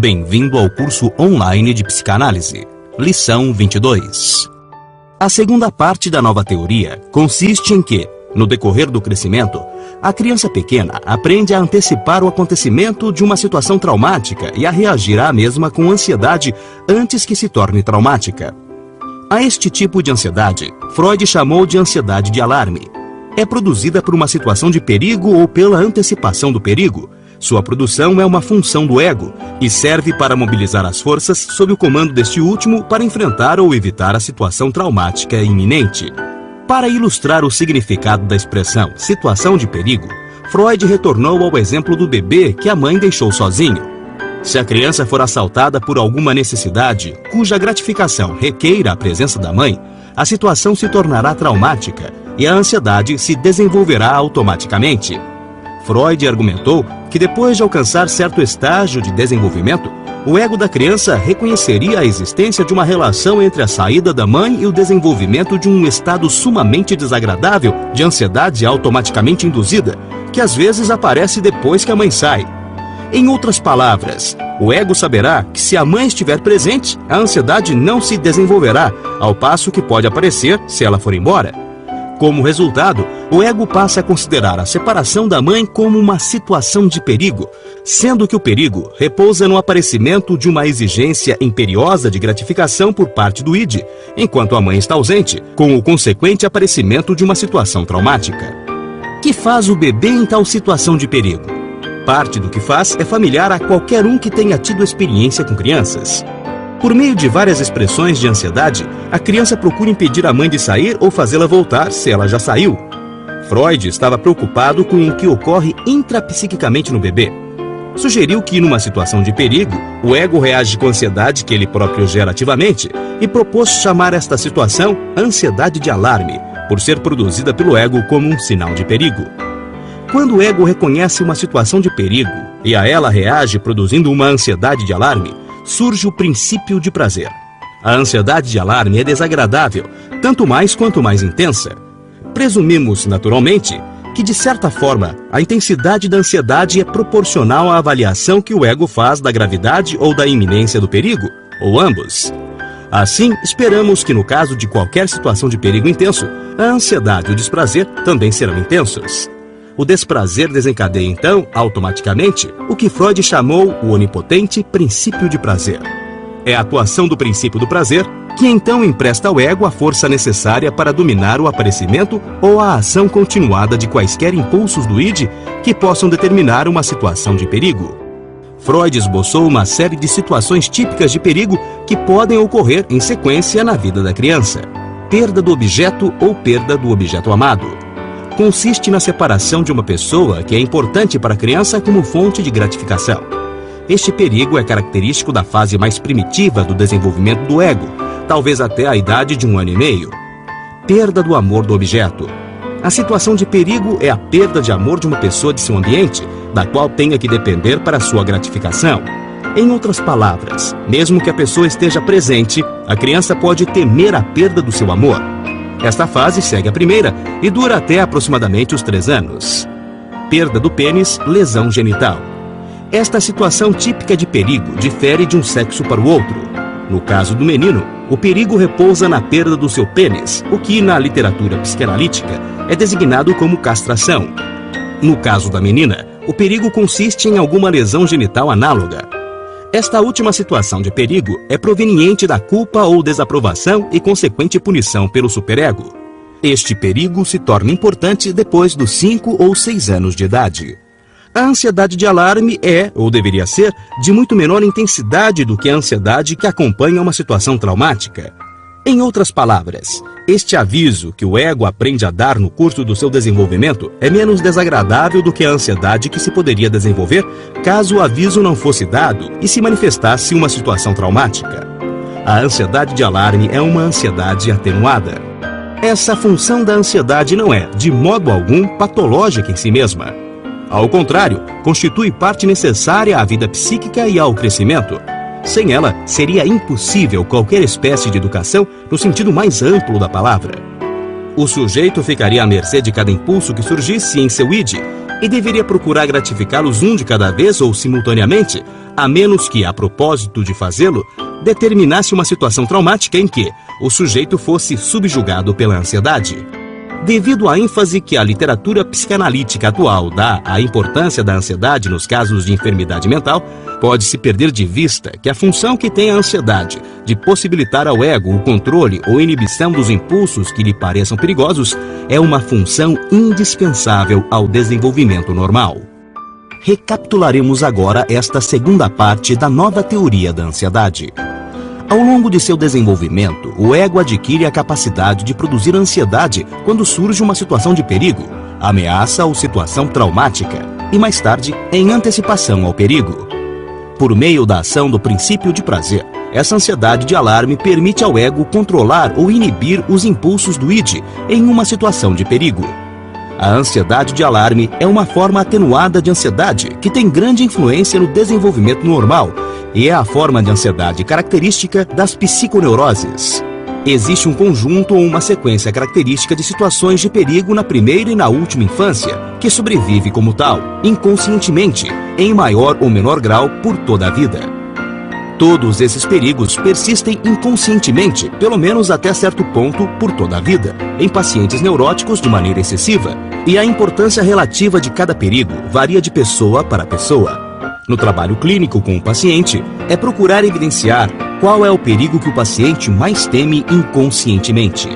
Bem-vindo ao curso online de psicanálise. Lição 22. A segunda parte da nova teoria consiste em que, no decorrer do crescimento, a criança pequena aprende a antecipar o acontecimento de uma situação traumática e a reagir à mesma com ansiedade antes que se torne traumática. A este tipo de ansiedade, Freud chamou de ansiedade de alarme. É produzida por uma situação de perigo ou pela antecipação do perigo. Sua produção é uma função do ego e serve para mobilizar as forças sob o comando deste último para enfrentar ou evitar a situação traumática iminente. Para ilustrar o significado da expressão situação de perigo, Freud retornou ao exemplo do bebê que a mãe deixou sozinho. Se a criança for assaltada por alguma necessidade cuja gratificação requeira a presença da mãe, a situação se tornará traumática e a ansiedade se desenvolverá automaticamente. Freud argumentou que depois de alcançar certo estágio de desenvolvimento, o ego da criança reconheceria a existência de uma relação entre a saída da mãe e o desenvolvimento de um estado sumamente desagradável de ansiedade automaticamente induzida, que às vezes aparece depois que a mãe sai. Em outras palavras, o ego saberá que se a mãe estiver presente, a ansiedade não se desenvolverá, ao passo que pode aparecer se ela for embora. Como resultado, o ego passa a considerar a separação da mãe como uma situação de perigo, sendo que o perigo repousa no aparecimento de uma exigência imperiosa de gratificação por parte do id, enquanto a mãe está ausente, com o consequente aparecimento de uma situação traumática. Que faz o bebê em tal situação de perigo? Parte do que faz é familiar a qualquer um que tenha tido experiência com crianças. Por meio de várias expressões de ansiedade, a criança procura impedir a mãe de sair ou fazê-la voltar se ela já saiu. Freud estava preocupado com o que ocorre intrapsiquicamente no bebê. Sugeriu que, numa situação de perigo, o ego reage com ansiedade que ele próprio gera ativamente e propôs chamar esta situação ansiedade de alarme, por ser produzida pelo ego como um sinal de perigo. Quando o ego reconhece uma situação de perigo e a ela reage produzindo uma ansiedade de alarme, surge o princípio de prazer. A ansiedade de alarme é desagradável, tanto mais quanto mais intensa. Presumimos, naturalmente, que de certa forma a intensidade da ansiedade é proporcional à avaliação que o ego faz da gravidade ou da iminência do perigo, ou ambos. Assim, esperamos que no caso de qualquer situação de perigo intenso, a ansiedade e o desprazer também serão intensos. O desprazer desencadeia, então, automaticamente, o que Freud chamou o onipotente princípio de prazer. É a atuação do princípio do prazer que, então, empresta ao ego a força necessária para dominar o aparecimento ou a ação continuada de quaisquer impulsos do id que possam determinar uma situação de perigo. Freud esboçou uma série de situações típicas de perigo que podem ocorrer em sequência na vida da criança. Perda do objeto ou perda do objeto amado. Consiste na separação de uma pessoa que é importante para a criança como fonte de gratificação. Este perigo é característico da fase mais primitiva do desenvolvimento do ego, talvez até a idade de 1 ano e meio. Perda do amor do objeto. A situação de perigo é a perda de amor de uma pessoa de seu ambiente, da qual tenha que depender para sua gratificação. Em outras palavras, mesmo que a pessoa esteja presente, a criança pode temer a perda do seu amor. Esta fase segue a primeira e dura até aproximadamente os 3 anos. Perda do pênis, lesão genital. Esta situação típica de perigo difere de um sexo para o outro. No caso do menino, o perigo repousa na perda do seu pênis, o que na literatura psicanalítica é designado como castração. No caso da menina, o perigo consiste em alguma lesão genital análoga. Esta última situação de perigo é proveniente da culpa ou desaprovação e consequente punição pelo superego. Este perigo se torna importante depois dos 5 ou 6 anos de idade. A ansiedade de alarme é, ou deveria ser, de muito menor intensidade do que a ansiedade que acompanha uma situação traumática. Em outras palavras, este aviso que o ego aprende a dar no curso do seu desenvolvimento é menos desagradável do que a ansiedade que se poderia desenvolver caso o aviso não fosse dado e se manifestasse uma situação traumática. A ansiedade de alarme é uma ansiedade atenuada. Essa função da ansiedade não é, de modo algum, patológica em si mesma. Ao contrário, constitui parte necessária à vida psíquica e ao crescimento. Sem ela, seria impossível qualquer espécie de educação no sentido mais amplo da palavra. O sujeito ficaria à mercê de cada impulso que surgisse em seu id, e deveria procurar gratificá-los um de cada vez ou simultaneamente, a menos que, a propósito de fazê-lo, determinasse uma situação traumática em que o sujeito fosse subjugado pela ansiedade. Devido à ênfase que a literatura psicanalítica atual dá à importância da ansiedade nos casos de enfermidade mental, pode-se perder de vista que a função que tem a ansiedade de possibilitar ao ego o controle ou inibição dos impulsos que lhe pareçam perigosos é uma função indispensável ao desenvolvimento normal. Recapitularemos agora esta segunda parte da nova teoria da ansiedade. Ao longo de seu desenvolvimento, o ego adquire a capacidade de produzir ansiedade quando surge uma situação de perigo, ameaça ou situação traumática, e mais tarde, em antecipação ao perigo. Por meio da ação do princípio de prazer, essa ansiedade de alarme permite ao ego controlar ou inibir os impulsos do id em uma situação de perigo. A ansiedade de alarme é uma forma atenuada de ansiedade que tem grande influência no desenvolvimento normal e é a forma de ansiedade característica das psiconeuroses. Existe um conjunto ou uma sequência característica de situações de perigo na primeira e na última infância, que sobrevive como tal, inconscientemente, em maior ou menor grau por toda a vida. Todos esses perigos persistem inconscientemente, pelo menos até certo ponto, por toda a vida, em pacientes neuróticos de maneira excessiva, e a importância relativa de cada perigo varia de pessoa para pessoa. No trabalho clínico com o paciente, é procurar evidenciar qual é o perigo que o paciente mais teme inconscientemente.